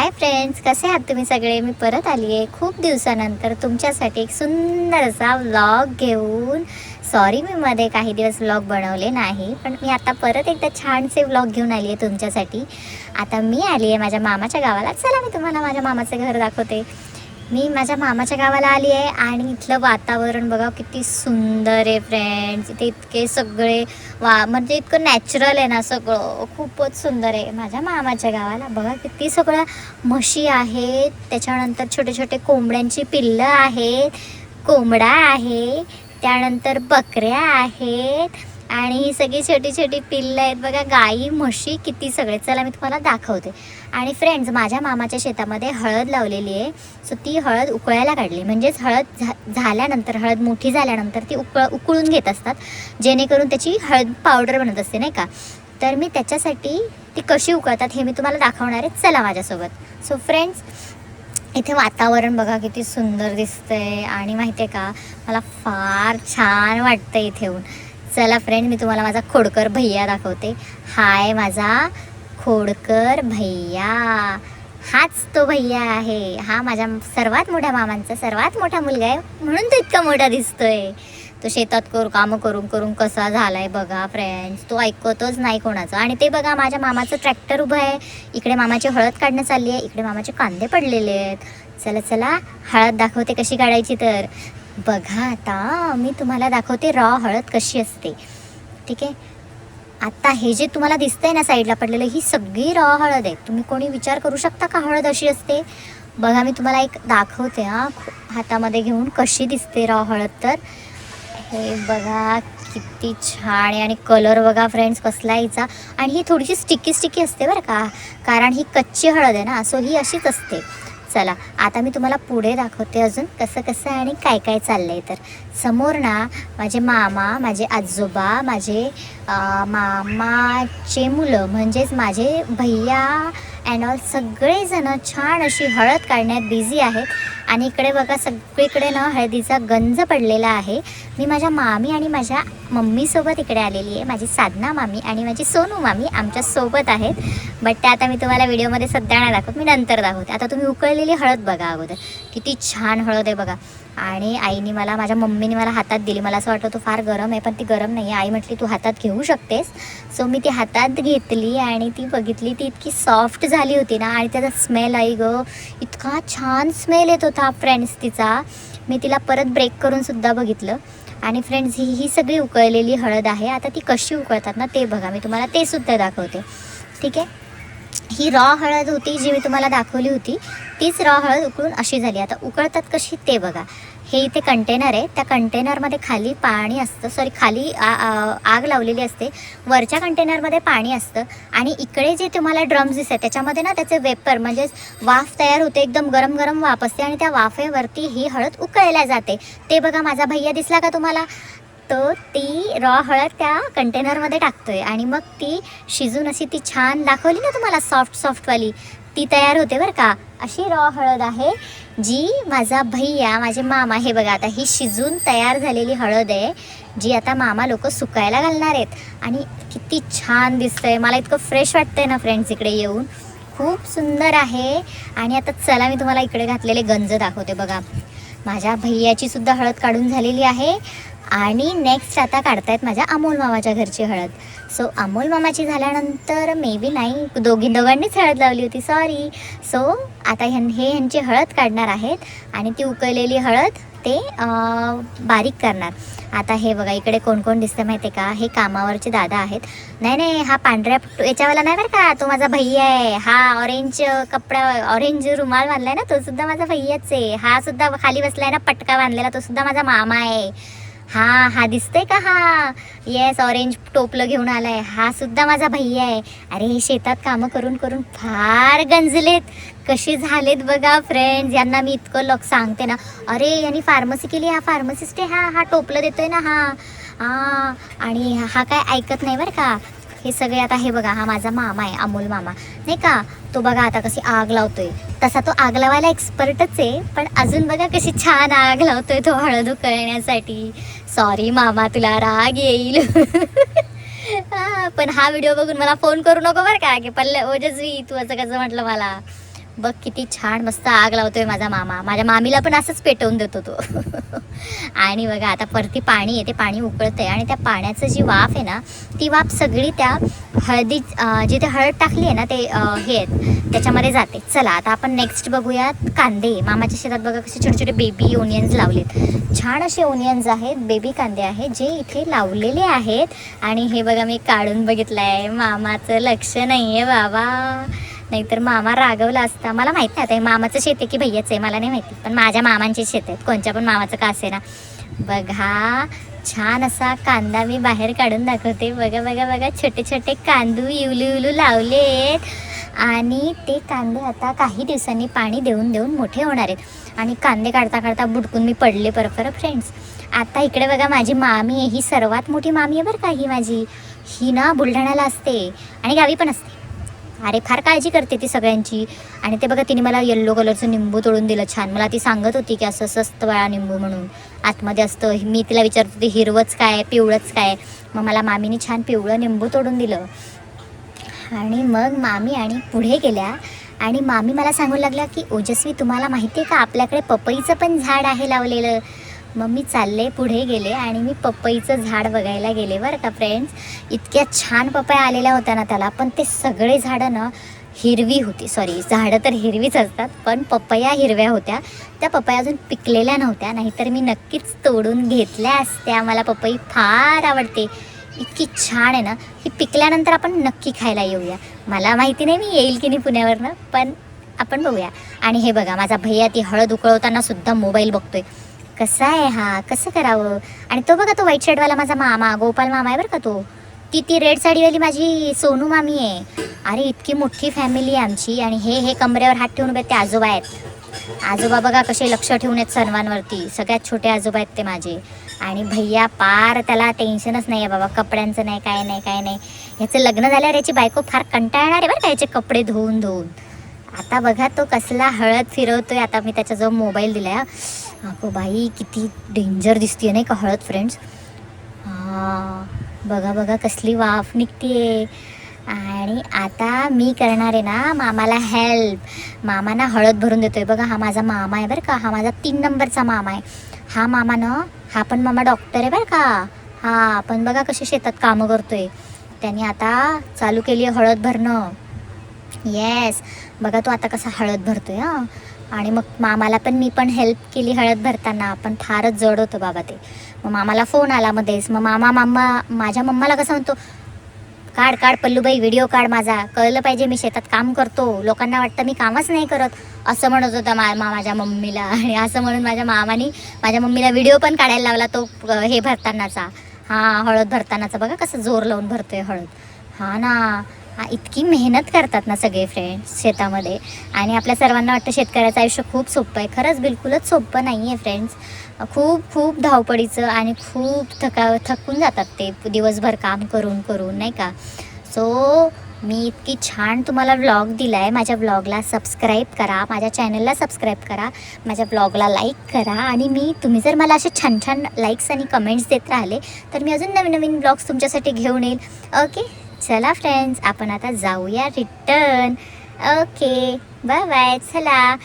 Hi friends, कसे आहात तुम्ही सगळे. मी परत आली आहे खूप दिवसानंतर तुमच्यासाठी एक सुंदरसा व्लॉग घेऊन. सॉरी मी मध्ये काही दिवस व्लॉग बनवले नाही, पण मी आता परत एकदा छानसे व्लॉग घेऊन आली आहे तुमच्यासाठी. आता मी आली आहे माझ्या मामाच्या गावाला. चला मी तुम्हाला माझ्या मामाचं घर दाखवते. मी माझ्या मामाच्या गावाला आली आहे आणि इथलं वातावरण बघा किती सुंदर आहे फ्रेंड्स. इथे इतके सगळे म्हणजे इतकं नॅचरल आहे ना, सगळं खूपच सुंदर आहे. माझ्या मामाच्या गावाला बघा किती सगळ्या म्हशी आहेत, त्याच्यानंतर छोटे छोटे कोंबड्यांची पिल्लं आहेत, कोंबडा आहे, त्यानंतर बकऱ्या आहेत आणि ही सगळी छोटी छोटी पिल्लं आहेत बघा, गाई म्हशी किती सगळे. चला मी तुम्हाला दाखवते. आणि फ्रेंड्स, माझ्या मामाच्या शेतामध्ये हळद लावलेली आहे. सो ती हळद उकळायला काढली, म्हणजेच हळद झाल्यानंतर, हळद मोठी झाल्यानंतर ती उकळून घेत असतात, जेणेकरून त्याची हळद पावडर बनत असते नाही का. तर मी त्याच्यासाठी ती कशी उकळतात हे मी तुम्हाला दाखवणार आहे. चला माझ्यासोबत. सो फ्रेंड्स, इथे वातावरण बघा किती सुंदर दिसतंय आणि माहिती आहे का, मला फार छान वाटतं इथे येऊन. चला फ्रेंड, मी तुम्हाला माझा खोडकर भैया दाखवते. हाय माझा खोडकर भैया, हाच तो भैया आहे. हा माझ्या सर्वात मोठ्या मामांचा सर्वात मोठा मुलगा आहे, म्हणून तो इतका मोठा दिसतोय. तो शेतात कामं करून करून कसा झालाय बघा फ्रेंड्स. तो ऐकतच नाही कोणाचं. आणि ते बघा माझ्या मामाचं ट्रॅक्टर उभं आहे. इकडे मामाची हळद काढणं चालली आहे, इकडे मामाचे कांदे पडलेले आहेत. चला चला हळद दाखवते कशी काढायची. तर बघा आता मी तुम्हाला दाखवते रॉ हळद कशी असते. ठीक आहे. आता हे जे तुम्हाला दिसतंय ना साईडला पडलेलं, ही सगळी रॉ हळद आहे. तुम्ही कोणी विचार करू शकता का हळद अशी असते. बघा मी तुम्हाला एक दाखवते हातामध्ये घेऊन कशी दिसते रॉ हळद. तर हे बघा किती छान आहे. आणि कलर बघा फ्रेंड्स कसला हिचा. आणि ही थोडीशी स्टिकी असते बरं का, कारण ही कच्ची हळद आहे ना, सो ही अशीच असते. चला आता मी तुम्हाला पुढे दाखवते अजून कसं कसं आणि काय काय चाललं आहे. तर समोर ना माझे मामा, माझे आजोबा, माझे मामाचे मुलं म्हणजेच माझे भैया अँड ऑल सगळेजणं छान अशी हळद काढण्यात बिझी आहेत. आणि इकडे बघा सगळीकडे ना हळदीचा गंज पडलेला आहे. मी माझ्या मामी आणि माझ्या मम्मीसोबत इकडे आलेली आहे. माझी साधना मामी आणि माझी सोनू मामी आमच्यासोबत आहेत, बट ते आता मी तुम्हाला व्हिडिओमध्ये सध्या नाही दाखवत, मी नंतर दाखवते. आता तुम्ही उकळलेली हळद बघा अगोदर, किती छान हळद आहे बघा. आणि आईने मला, माझ्या मम्मीने मला हातात दिली. मला असं वाटतं तो फार गरम आहे, पण ती गरम नाही आहे. आई म्हटली तू हातात घेऊ शकतेस. सो मी ती हातात घेतली आणि ती बघितली. ती इतकी सॉफ्ट झाली होती ना, आणि त्याचा स्मेल आई गं, इतका छान स्मेल येत होता फ्रेंड्स तिचा. मी तिला परत ब्रेक करून सुद्धा बघितलं. आणि फ्रेंड्स, ही सगळी उकळलेली हळद आहे. आता ती कशी उकळतात ना ते बघा, मी तुम्हाला ते सुद्धा दाखवते. ठीक आहे. ही रॉ हळद होती जी मी तुम्हाला दाखवली होती, तीच रॉ हळद उकळून अशी झाली. आता उकळतात कशी ते बघा. हे इथे कंटेनर आहे, त्या कंटेनरमध्ये खाली पाणी असतं, खाली आग लावलेली असते, वरच्या कंटेनरमध्ये पाणी असतं. आणि इकडे जे तुम्हाला ड्रम्स दिसतात त्याच्यामध्ये ना त्याचे वेपर म्हणजेच वाफ तयार होते, एकदम गरम गरम वाफ असते. आणि त्या वाफेवरती ही हळद उकळल्या जाते. ते बघा माझा भैया दिसला का तुम्हाला, तो ती रॉ हळद त्या कंटेनरमध्ये टाकतोय आणि मग ती शिजून अशी ती छान दाखवली ना तुम्हाला सॉफ्टवाली, ती तयार होते बरं का. अशी रॉ हळद आहे जी माझा भैया, माझे मामा, हे बघा आता ही शिजून तयार झालेली हळद आहे जी आता मामा लोक सुकायला घालणार आहेत. आणि किती छान दिसतंय, मला इतकं फ्रेश वाटतंय ना फ्रेंड्स इकडे येऊन, खूप सुंदर आहे. आणि आता चला मी तुम्हाला इकडे घातलेले गंज दाखवते. बघा माझ्या भैयाची सुद्धा हळद काढून झालेली आहे. आणि नेक्स्ट आता काढतायत माझ्या अमोल मामाच्या घरची हळद. सो अमोल मामाची झाल्यानंतर मे बी नाही, दोघांनीच हळद लावली होती, सॉरी. सो आता ह्यांची हळद काढणार आहेत आणि ती उकळलेली हळद ते बारीक करणार. आता हे बघा इकडे कोण कोण दिसतं माहिती आहे का, हे कामावरचे दादा आहेत. नाही, हा पांढऱ्या याच्यावाला नाही बरं का, तो माझा भैया आहे. हा ऑरेंज कपडा, ऑरेंज रुमाल बांधलाय ना, तो सुद्धा माझा भैयाच आहे. हा सुद्धा खाली बसलाय ना पटका बांधलेला, तो सुद्धा माझा मामा आहे. हा दिसतंय का, हा येस ऑरेंज टोपलं घेऊन आलाय, हा सुद्धा माझा भैया आहे. अरे हे शेतात कामं करून करून फार गंजलेत, कशी झालेत बघा फ्रेंड्स. यांना मी इतकं सांगते ना, अरे यांनी फार्मसी केली, हा फार्मसिस्ट आहे, हा टोपलं देतोय ना, हा आणि हा काय ऐकत नाही बरं का. हे सगळे आता हे बघा, हा माझा मामा आहे, अमोल मामा नाही का, तो बघा आता कशी आग लावतोय. तसा तो आग लावायला एक्सपर्टच आहे, पण अजून बघा कशी छान आग लावतोय तो हळद उकळण्यासाठी. सॉरी मामा, तुला राग येईल. पण हा व्हिडिओ बघून मला फोन करू नको बरं का, की पल्ले ओजस्वी तू असं कसं म्हटलं मला. बघ किती छान मस्त आग लावतोय माझा मामा. माझ्या मामीला पण असंच पेटवून देतो तो. आणि बघा आता परती पाणी आहे, ते पाणी उकळतंय आणि त्या पाण्याचं जी वाफ आहे ना, ती वाफ सगळी त्या हळदी जिथे हळद टाकली आहे ना ते हे आहेत त्याच्यामध्ये जाते. चला आता आपण नेक्स्ट बघूयात कांदे. मामाच्या शेतात बघा कसे छोटे छोटे बेबी ओनियन्स लावलेत. छान असे ओनियन्स आहेत, बेबी कांदे आहेत जे इथे लावलेले आहेत. आणि हे बघा मी काढून बघितलं आहे. मामाचं लक्ष नाही आहे बाबा, नाहीतर मामा रागवला असता. मला माहीत नाही आता हे मामाचं शेत आहे की भैयाचं आहे मला नाही माहिती, पण माझ्या मामांचे शेत आहेत, कोणच्या पण मामाचं का असे ना. बघा छान असा कांदा मी बाहेर काढून दाखवते. बघा बघा बघा छोटे छोटे कांदू इवलू इवलू लावलेत. आणि ते कांदे आता काही दिवसांनी पाणी देऊन देऊन मोठे होणार आहेत. आणि कांदे काढता काढता बुडकून मी पडले परत फ्रेंड्स. आता इकडे बघा माझी मामी आहे, ही सर्वात मोठी मामी आहे बरं का ही माझी. ही ना बुलढाण्याला असते आणि गावी पण असते. अरे फार काळजी करते ती सगळ्यांची. आणि ते बघा तिने मला येल्लो कलरचं निंबू तोडून दिलं छान. मला ती सांगत होती की असं असतं बाळा निंबू म्हणून, आतमध्ये असतं. मी तिला विचारत होती हिरवंच काय पिवळंच काय, मग मला मामीने छान पिवळं निंबू तोडून दिलं. आणि मग मामी आणि पुढे गेल्या आणि मामी मला सांगू लागल्या की ओजस्वी तुम्हाला माहिती आहे का आपल्याकडे पपईचं पण झाड आहे लावलेलं. मग मी चालले पुढे गेले आणि मी पपईचं झाड बघायला गेले बरं का फ्रेंड्स. इतक्या छान पपया आलेल्या होत्या ना त्याला, पण ते सगळे झाडं ना हिरवी होती. सॉरी झाडं तर हिरवीच असतात, पण पपया हिरव्या होत्या. त्या पपया अजून पिकलेल्या नव्हत्या, नाहीतर मी नक्कीच तोडून घेतल्या असत्या. मला पपई फार आवडते, इतकी छान आहे ना. ही पिकल्यानंतर आपण नक्की खायला येऊया. मला माहिती नाही मी येईल की नाही पुण्यावरनं, पण आपण बघूया. आणि हे बघा माझा भैया ती हळद उकळवताना सुद्धा मोबाईल बघतोय. कसा आहे हा, कसं करावं. आणि तो बघा तो व्हाईट शर्टवाला माझा मामा गोपाल मामा आहे बरं का तो. ती रेड साडीवाली माझी सोनू मामी आहे. अरे इतकी मोठी फॅमिली आहे आमची. आणि हे कमरेवर हात ठेवून उभे ते आजोबा आहेत. आजोबा बघा कसे लक्ष ठेवून आहेत सर्वांवरती. सगळ्यात छोटे आजोबा आहेत ते माझे. आणि भैया पार त्याला टेन्शनच नाही आहे बाबा, कपड्यांचं नाही काय नाही काय नाही. ह्याचं लग्न झाल्यावर याची बायको फार कंटाळणार आहे बरं का याचे कपडे धुवून धुवून. आता बघा तो कसला हळद फिरवतोय. आता मी त्याच्याजवळ मोबाईल दिला आहे. अगो बाई किती डेंजर दिसते नाही का हळद फ्रेंड्स. बघा बघा कसली वाफ निघते. आणि आता मी करणार आहे ना मामाला हेल्प. मामा ना हळद भरून देतोय. बघा हा माझा मामा आहे बरं का, हा माझा 3 नंबरचा मामा आहे. हा मामा ना हा पण मामा डॉक्टर आहे बरं का. हा पण बघा कशी शेतात कामं करतोय. त्याने आता चालू केली आहे हळद भरणं. येस बघा तो आता कसा हळद भरतोय. हां आणि मग मामाला पण मी पण हेल्प केली हळद भरताना, पण फारच जड होतं बाबा ते. मग मामाला फोन आला मध्येच. मग मामा माझ्या मम्माला कसं म्हणतो, काढ काढ पल्लूबाई व्हिडिओ काढ माझा, कळलं पाहिजे मी शेतात काम करतो, लोकांना वाटतं मी कामच नाही करत, असं म्हणत होता माझ्या मम्मीला. आणि असं म्हणून माझ्या मामाने माझ्या मम्मीला व्हिडिओ पण काढायला लावला तो हे भरतानाचा. हां हळद भरतानाचा बघा कसं जोर लावून भरतोय हळद. हां ना इतकी मेहनत करतात ना सगळे फ्रेंड्स शेतामध्ये. आणि आपल्या सर्वांना वाटतं शेतकऱ्याचं आयुष्य खूप सोपं आहे. खरंच बिलकुलच सोपं नाही आहे फ्रेंड्स. खूप खूप धावपळीचं आणि खूप थकून जातात ते दिवसभर काम करून करून नाही का. सो मी इतकी छान तुम्हाला व्लॉग दिला आहे. माझ्या व्लॉगला सबस्क्राईब करा, माझ्या चॅनलला सबस्क्राईब करा, माझ्या व्लॉगला लाईक करा. आणि तुम्ही जर मला असे छान छान लाईक्स आणि कमेंट्स देत राहिले तर मी अजून नवीन नवीन व्लॉग्स तुमच्यासाठी घेऊन येईल. ओके चला फ्रेंड्स आपण आता जाऊया रिटर्न. Okay bye bye. चला